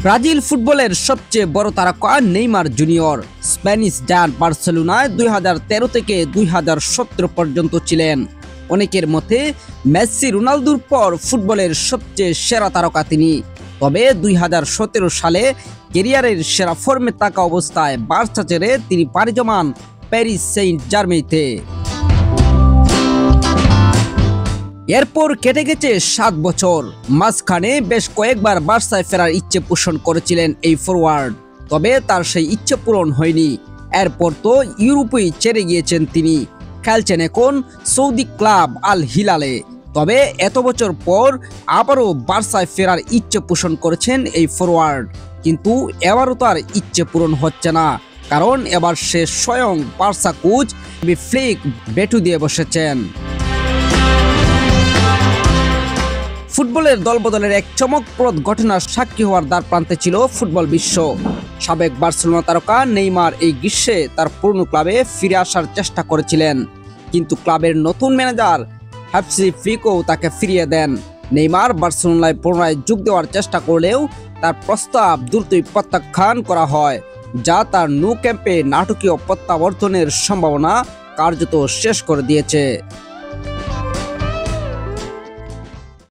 Brazil ফুটবলের সবচেয়ে বড় তারকা নেইমার জুনিয়র স্প্যানিশ জায়ান্ট বার্সেলোনায় 2013 থেকে 2017 পর্যন্ত ছিলেন। অনেকের মতে মেসি রোনালদোর পর ফুটবলের সবচেয়ে সেরা তারকা তিনি। তবে 2017 সালে ক্যারিয়ারের সেরা ফর্মে থাকা অবস্থায় বার্সা ছেড়ে তিনি পাড়ি জমান প্যারিস সেইন্ট জার্মেইতে। এরপর কেটে গেছে 7 বছর। মাঝখানে বেশ কয়েকবার বার্সায় ফেরার ইচ্ছে পোষণ করেছিলেন এই ফরওয়ার্ড, তবে তার সেই ইচ্ছে পূরণ হয়নি। এরপর তো ইউরোপেই ছেড়ে গিয়েছেন তিনি, খেলছেন এখন সৌদি ক্লাব আল হিলালে। তবে এত বছর পর আবারও বার্সায় ফেরার ইচ্ছে পোষণ করেছেন এই ফরওয়ার্ড, কিন্তু এবারও তার ইচ্ছে পূরণ হচ্ছে না, কারণ এবার সে স্বয়ং বার্সা কোচ ফ্লিক বেটু দিয়ে বসেছেন। ফুটবলের দলবদলের এক চমকপ্রদ ঘটনার সাক্ষী হওয়ার দ্বার প্রান্তে ছিল ফুটবল বিশ্ব। সাবেক বার্সেলোনা তারকা নেইমার এই গ্রীষ্মে তার পুরনো ক্লাবে ফিরে আসার চেষ্টা করেছিলেন, কিন্তু ক্লাবের নতুন ম্যানেজার হ্যান্সি ফ্লিকও তাকে ফিরিয়ে দেন। নেইমার বার্সেলোনায় পুনরায় যোগ দেওয়ার চেষ্টা করলেও তার প্রস্তাব দ্রুতই প্রত্যাখ্যান করা হয়, যা তার ন্যু ক্যাম্পে নাটকীয় প্রত্যাবর্তনের সম্ভাবনা কার্যত শেষ করে দিয়েছে।